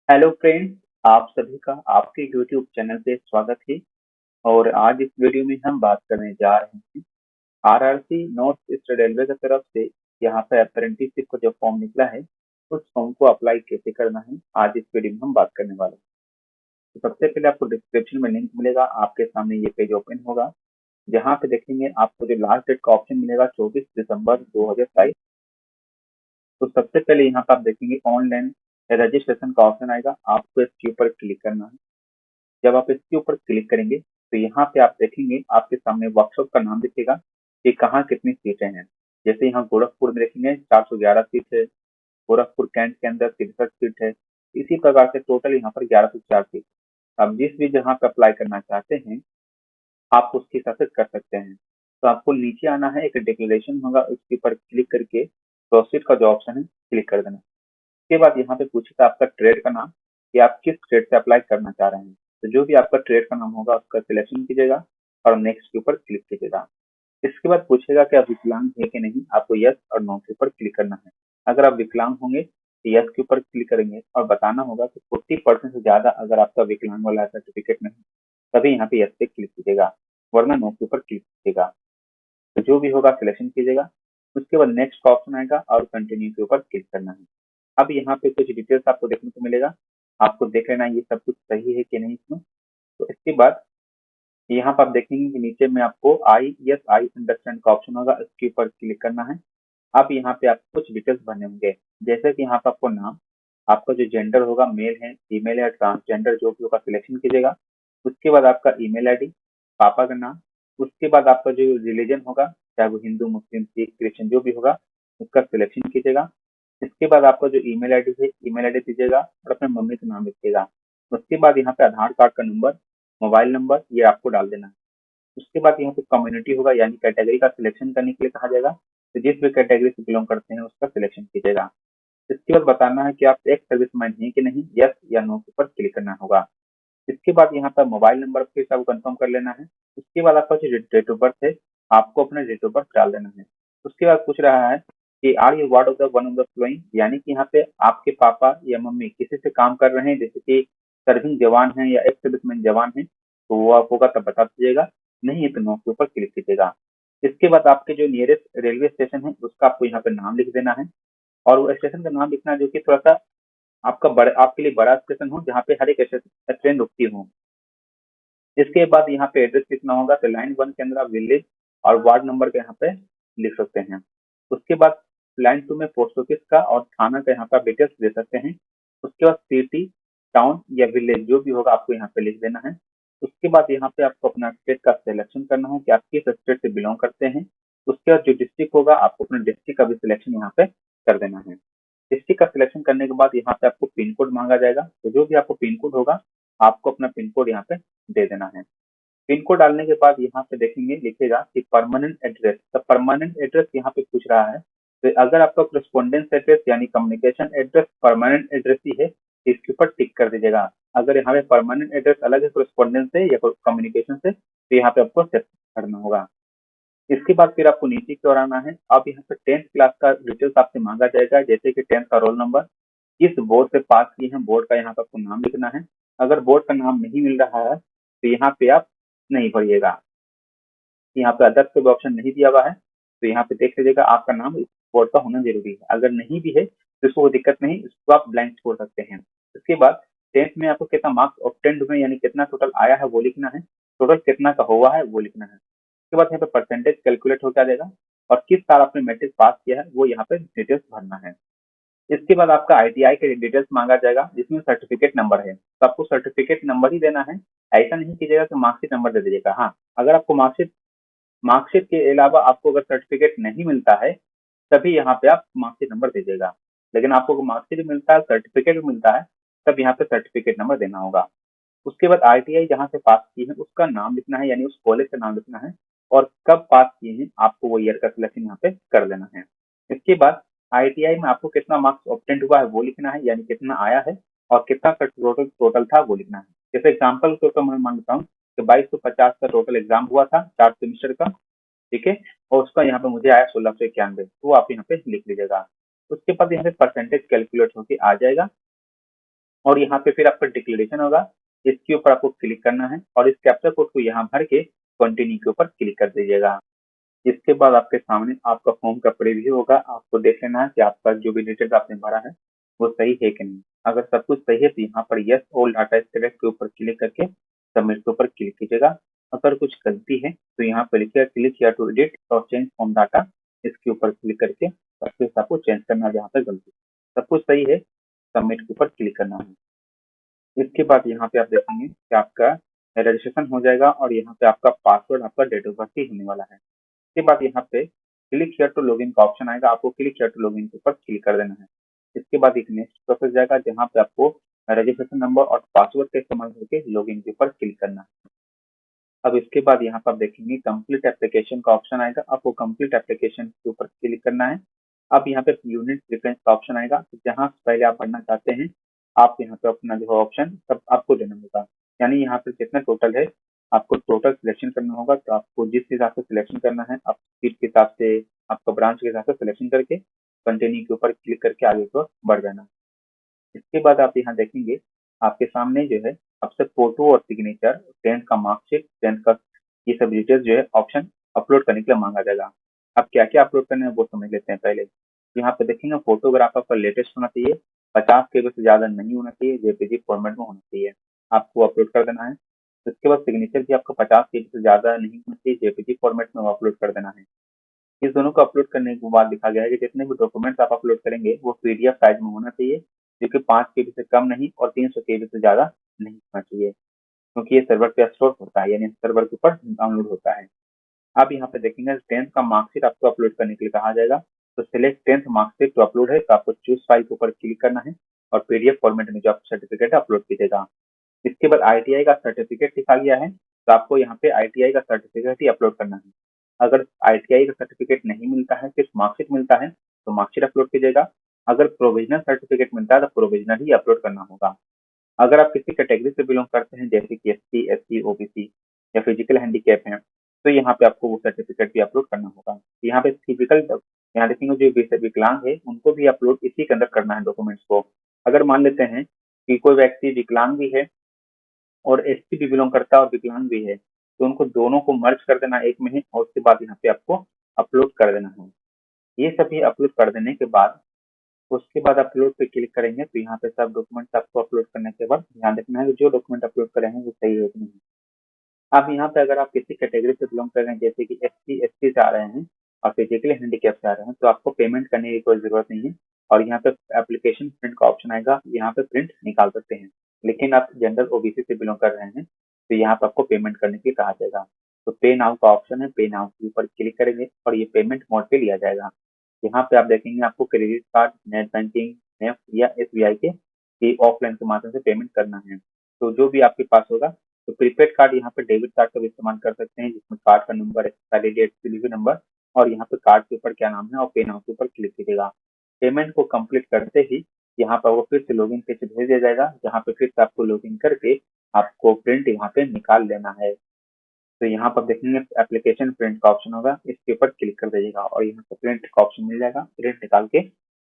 Hello friends, आप सभी का आपके यूट्यूब चैनल पे स्वागत है। और आज इस वीडियो में हम बात करने जा रहे हैं आरआरसी नॉर्थ ईस्ट रेलवे की तरफ से यहाँ पे अप्रेंटिसशिप का जो फॉर्म निकला है उस फॉर्म को अप्लाई कैसे करना है। आज इस वीडियो में हम बात करने वाले हैं। तो सबसे पहले आपको डिस्क्रिप्शन में लिंक मिलेगा, आपके सामने ये पेज ओपन होगा। जहाँ पे देखेंगे आपको जो लास्ट डेट का ऑप्शन मिलेगा 24 दिसंबर 2022। तो सबसे पहले यहाँ पे आप देखेंगे ऑनलाइन रजिस्ट्रेशन का ऑप्शन आएगा, आपको इसके ऊपर क्लिक करना है। जब आप इसके ऊपर क्लिक करेंगे तो यहाँ पे आप देखेंगे आपके सामने वर्कशॉप का नाम दिखेगा कि कहाँ कितनी सीटें हैं। जैसे यहाँ गोरखपुर में देखेंगे 411 सीट है, गोरखपुर कैंट के अंदर 63 सीट है। इसी प्रकार से टोटल यहाँ पर 1104 सीट। आप जिस भी जहाँ पे अप्लाई करना चाहते हैं आप उसके हिसाब से कर सकते हैं। तो आपको नीचे आना है, एक डिक्लेरेशन होगा, उसके ऊपर क्लिक करके प्रोसीड का जो ऑप्शन है क्लिक कर देना। उसके बाद यहाँ पे पूछेगा आपका ट्रेड का नाम कि आप किस ट्रेड से अप्लाई करना चाह रहे हैं। तो जो भी आपका ट्रेड का नाम होगा उसका सिलेक्शन कीजिएगा और नेक्स्ट के ऊपर क्लिक कीजिएगा। इसके बाद पूछेगा कि आप विकलांग है कि नहीं, आपको यस और नो के ऊपर क्लिक करना है। अगर आप विकलांग होंगे तो यस के ऊपर क्लिक करेंगे और बताना होगा कि 40% से ज्यादा अगर आपका विकलांग वाला सर्टिफिकेट नहीं तभी यहाँ पे यस पे क्लिक कीजिएगा, वरना नो के ऊपर क्लिक कीजिएगा। तो जो भी होगा सिलेक्शन कीजिएगा। उसके बाद नेक्स्ट का ऑप्शन आएगा और कंटिन्यू के ऊपर क्लिक करना है। अब यहाँ पे कुछ डिटेल्स आपको देखने को मिलेगा, आपको देख लेना ये सब कुछ सही है कि नहीं इसमें। तो इसके बाद यहाँ पर आप देखेंगे कि नीचे में आपको आई अंडरस्टैंड का ऑप्शन होगा, इसके ऊपर क्लिक करना है। अब यहाँ पे आपको कुछ डिटेल्स भरने होंगे, जैसे कि यहाँ पर आपको नाम, आपका जो जेंडर होगा मेल है फीमेल है ट्रांसजेंडर जो भी होगा सिलेक्शन कीजिएगा। उसके बाद आपका ईमेल आईडी, पापा का नाम, उसके बाद आपका जो रिलीजन होगा चाहे वो हिंदू मुस्लिम सिख क्रिश्चियन जो भी होगा उसका सिलेक्शन कीजिएगा। इसके बाद आपका जो ईमेल आईडी है ईमेल आईडी दीजिएगा और अपने मम्मी का नाम लिखिएगा। उसके बाद यहाँ पे आधार कार्ड का नंबर, मोबाइल नंबर ये आपको डाल देना है। उसके बाद यहाँ पे कम्युनिटी होगा यानी कैटेगरी का सिलेक्शन करने के लिए कहा जाएगा, तो जिस भी कैटेगरी से बिलोंग करते हैं उसका सिलेक्शन कीजिएगा। इसके बाद बताना है कि आप एक सर्विसमैन हैं कि नहीं, यस या नो के ऊपर क्लिक करना होगा। इसके बाद यहाँ पर मोबाइल नंबर फिर से आपको कंफर्म कर लेना है। उसके बाद आपका जो डेट ऑफ बर्थ है आपको अपना डेट ऑफ बर्थ डाल देना है। उसके बाद पूछ रहा है कि are you ward of the one of the following, यानी कि यहाँ पे आपके पापा या मम्मी किसी से काम कर रहे हैं, जैसे कि सर्विंग जवान है या एक्स सर्विसमैन जवान है, तो वो आप होगा तब बता दीजिएगा, नहीं है तो नो के ऊपर क्लिक कीजिएगा। इसके बाद आपके जो नियरेस्ट रेलवे स्टेशन है उसका आपको यहाँ पे नाम लिख देना है, और वो स्टेशन का नाम लिखना जो कि थोड़ा सा आपके लिए बड़ा स्टेशन हो जहाँ पे हर एक ट्रेन रुकती हो। इसके बाद यहाँ पे एड्रेस लिखना होगा, तो लाइन 1 के अंदर आप विलेज और वार्ड नंबर का यहाँ पे लिख सकते हैं। उसके बाद लाइन 2 में पोस्ट ऑफिस का और थाना का यहाँ पे आप डिटेल्स दे सकते हैं। उसके बाद सिटी, टाउन या विलेज जो भी होगा आपको यहाँ पे लिख देना है। उसके बाद यहाँ पे आपको अपना स्टेट का सिलेक्शन करना है कि आप किस स्टेट से बिलोंग करते हैं। उसके बाद जो डिस्ट्रिक्ट होगा आपको अपने डिस्ट्रिक्ट का भी सिलेक्शन यहाँ पे कर देना है। डिस्ट्रिक्ट का सिलेक्शन करने के बाद यहाँ पे आपको पिन कोड मांगा जाएगा, तो जो भी आपको पिन कोड होगा आपको अपना पिन कोड यहाँ पे दे देना है। पिन कोड डालने के बाद यहाँ पे देखेंगे लिखेगा कि परमानेंट एड्रेस, तो परमानेंट एड्रेस यहाँ पे पूछ रहा है। तो अगर आपका करस्पॉन्डेंस एड्रेस यानी कम्युनिकेशन एड्रेस परमानेंट एड्रेस ही है तो इसके ऊपर टिक कर दीजिएगा। अगर यहाँ पे परमानेंट एड्रेस अलग है करस्पॉन्डेंस से या कम्युनिकेशन से तो यहाँ पे आपको सेट करना होगा। इसके बाद फिर आपको नीचे की ओर आना है। अब यहाँ पे 10th क्लास का डिटेल्स आपसे मांगा जाएगा, जैसे कि 10th का रोल नंबर, किस बोर्ड से पास किए हैं बोर्ड का यहाँ पे आपको नाम लिखना है। अगर बोर्ड का नाम नहीं मिल रहा है तो यहाँ पे आप नहीं भरिएगा। यहाँ पे अदर्स का भी ऑप्शन नहीं दिया हुआ है, तो यहाँ पे देख लीजिएगा आपका नाम इस बोर्ड का होना जरूरी है। अगर नहीं भी है तो इसको कोई दिक्कत नहीं, इसको आप ब्लैंक छोड़ सकते हैं। उसके बाद 10th में आपको कितना मार्क्स ऑब्टेन्ड हुए यानी कितना टोटल आया है वो लिखना है, टोटल कितना का हुआ है वो लिखना है। उसके बाद यहाँ पे परसेंटेज कैलकुलेट हो जाएगा और किस साल आपने मैट्रिक पास किया है वो यहाँ पे डिटेल्स भरना है। इसके बाद आपका आईटीआई के डिटेल्स मांगा जाएगा जिसमें सर्टिफिकेट नंबर है, तो आपको सर्टिफिकेट नंबर ही देना है। ऐसा नहीं कीजिएगा कि मार्कशीट नंबर दे दीजिएगा। हाँ, अगर आपको मार्कशीट मार्कशीट के अलावा आपको अगर सर्टिफिकेट नहीं मिलता है तभी यहाँ पे आप मार्कशीट नंबर दीजिएगा। लेकिन आपको मार्कशीट भी मिलता है सर्टिफिकेट भी मिलता है तब यहाँ पे सर्टिफिकेट नंबर देना होगा। उसके बाद आईटीआई जहाँ से पास की है उसका नाम लिखना है यानी उस कॉलेज का नाम लिखना है, और कब पास किए हैं आपको वो ईयर का सिलेक्शन यहाँ पे कर देना है। इसके बाद आईटीआई में आपको कितना मार्क्स ऑब्टेंड हुआ है वो लिखना है यानी कितना आया है और कितना का टोटल टोटल था वो लिखना है। जैसे एग्जाम्पल के तौर पर मैं मानता हूँ कि 2250 का टोटल एग्जाम हुआ था 4 सेमिस्टर का, ठीक है, और उसका यहाँ पे मुझे आया 1691, तो वो आप यहाँ पे लिख लीजिएगा। उसके बाद यहाँ पे परसेंटेज कैलकुलेट होके आ जाएगा और यहाँ पे फिर आपका डिक्लेरेशन होगा, इसके ऊपर आपको क्लिक करना है और इस कैप्चा कोड को यहाँ भर के कंटिन्यू के ऊपर क्लिक कर दीजिएगा। इसके बाद आपके सामने आपका फॉर्म का प्रीव्यू होगा, आपको देख लेना है कि आपका जो भी डिटेल्स आपने भरा है वो सही है कि नहीं। अगर सब कुछ सही है तो यहाँ पर yes all data is correct के ऊपर क्लिक करके सबमिट के ऊपर क्लिक कीजिएगा। अगर कुछ गलती है तो यहाँ पर लिखिएगा क्लिक हियर टू एडिट और चेंज फॉर्म डाटा, इसके ऊपर क्लिक करके और फिर आपको चेंज करना है जहाँ पे गलती। सब कुछ सही है, सबमिट के ऊपर क्लिक करना है। इसके बाद यहाँ पे आप देखेंगे कि आपका रजिस्ट्रेशन हो जाएगा और यहाँ पे आपका पासवर्ड आपका डेट ऑफ बर्थ ही होने वाला है। इसके बाद यहाँ पे क्लिक हियर टू लॉगिन का ऑप्शन आएगा, आपको क्लिक हियर टू लॉगिन के ऊपर क्लिक कर देना है। इसके बाद एक नेक्स्ट प्रोसेस जाएगा जहाँ पे आपको रजिस्ट्रेशन नंबर और पासवर्ड का इस्तेमाल करके लॉगिन के ऊपर क्लिक करना है। अब इसके बाद यहाँ पर आप देखेंगे कंप्लीट एप्लीकेशन का ऑप्शन आएगा, आपको कंप्लीट एप्लीकेशन के ऊपर क्लिक करना है। अब यहाँ पे यूनिट डिफरेंस का ऑप्शन आएगा, जहाँ पहले आप भरना चाहते हैं आप यहाँ पे अपना जो ऑप्शन सब आपको देना होगा, यानी यहाँ पे जितना टोटल है आपको टोटल सिलेक्शन करना होगा। तो आपको जिस हिसाब से सिलेक्शन करना है आप सीट के हिसाब से, आपका ब्रांच के हिसाब से सिलेक्शन करके कंटिन्यू के ऊपर क्लिक करके आगे को बढ़ जाना। इसके बाद आप यहाँ देखेंगे आपके सामने जो है आपसे फोटो और सिग्नेचर, 10th का मार्कशीट, 10th का ये सब डिटेल्स जो है ऑप्शन अपलोड करने के लिए मांगा जाएगा। आप क्या क्या अपलोड करना है वो समझ लेते हैं पहले। यहाँ पे देखेंगे फोटोग्राफ आपका लेटेस्ट होना चाहिए, 50 KB से ज्यादा नहीं होना चाहिए, जेपीजी फॉर्मेट में होना चाहिए, आपको अपलोड कर देना है। उसके बाद सिग्नेचर भी आपको 50 KB से ज्यादा नहीं होना चाहिए, जेपीजी फॉर्मेट में अपलोड कर देना है। इस दोनों को अपलोड करने के बाद लिखा गया है कि जितने भी डॉक्यूमेंट्स आप अपलोड करेंगे वो पीडीएफ साइज में होना चाहिए, जो कि 5 KB से कम नहीं और 300 KB से ज्यादा नहीं होना चाहिए, क्योंकि ये सर्वर पे स्टोर होता है, यानी सर्वर के ऊपर डाउनलोड होता है। आप यहाँ पे देखेंगे 10th का मार्कशीट आपको अपलोड करने के लिए कहा जाएगा, तो select 10th marksheet to upload है, तो आपको चूज फाइल के ऊपर क्लिक करना है और पीडीएफ फॉर्मेट में जो आप सर्टिफिकेट अपलोड कीजिएगा। इसके बाद आईटीआई का सर्टिफिकेट लिखा गया है, तो आपको यहाँ पे आईटीआई का सर्टिफिकेट ही अपलोड करना है। अगर आईटीआई का सर्टिफिकेट नहीं मिलता है, सिर्फ मार्कशीट मिलता है, तो मार्कशीट अपलोड कीजिएगा। अगर प्रोविजनल सर्टिफिकेट मिलता है तो प्रोविजनल ही अपलोड करना होगा। अगर आप किसी कैटेगरी से बिलोंग करते हैं जैसे कि एससी, एसटी, ओबीसी या फिजिकल हैंडीकैप है, तो यहाँ पे आपको वो सर्टिफिकेट भी अपलोड करना होगा। यहाँ पे फिजिकल, यहाँ देखेंगे जो विकलांग है उनको भी अपलोड इसी के अंदर करना है डॉक्यूमेंट्स को। अगर मान लेते हैं कि कोई व्यक्ति विकलांग भी है और एसटी भी बिलोंग करता है और विकलांग भी है, तो उनको दोनों को मर्ज कर देना एक में ही और उसके बाद यहाँ पे आपको अपलोड कर देना है। ये सभी अपलोड कर देने के बाद उसके बाद अपलोड पे क्लिक करेंगे तो यहाँ पे सब डॉक्यूमेंट्स आपको अपलोड करने के बाद ध्यान रखना है कि जो डॉक्यूमेंट अपलोड कर रहे हैं वो सही है कि नहीं। अब यहाँ पे अगर आप किसी कैटेगरी से बिलोंग कर रहे हैं जैसे कि एससी, एसटी से आ रहे हैं और फिजिकली हैंडीकैप से आ रहे हैं, तो आपको पेमेंट करने की कोई जरूरत नहीं है और यहाँ पे एप्लीकेशन प्रिंट का ऑप्शन आएगा, यहाँ पे प्रिंट निकाल सकते हैं। लेकिन आप जनरल ओबीसी से बिलोंग कर रहे हैं तो यहाँ पे आपको पेमेंट करने के लिए कहा जाएगा। तो पे नाउ का ऑप्शन है, पे नाउ के ऊपर क्लिक करेंगे और ये पेमेंट मोड पे लिया जाएगा। यहाँ पे आप देखेंगे आपको credit card, net banking, NEFT या एसबीआई के ऑफलाइन के माध्यम से पेमेंट करना है। तो जो भी आपके पास होगा, तो प्रीपेड कार्ड यहाँ पे डेबिट कार्ड का भी इस्तेमाल कर सकते हैं, जिसमें कार्ड का number, expiry date, delivery number और यहाँ पे कार्ड के ऊपर क्या नाम है और पे नाउ के ऊपर क्लिक कीजिएगा। पेमेंट को कंप्लीट करते ही यहाँ पर वो फिर से लॉगिन पेज भेज दिया जाएगा, जहाँ पे फिर से आपको लॉगिन करके आपको प्रिंट यहाँ पे निकाल लेना है। तो यहाँ पर देखेंगे एप्लीकेशन प्रिंट का ऑप्शन होगा, इसके ऊपर क्लिक कर दीजिएगा और यहाँ पे प्रिंट का ऑप्शन मिल जाएगा, प्रिंट निकाल के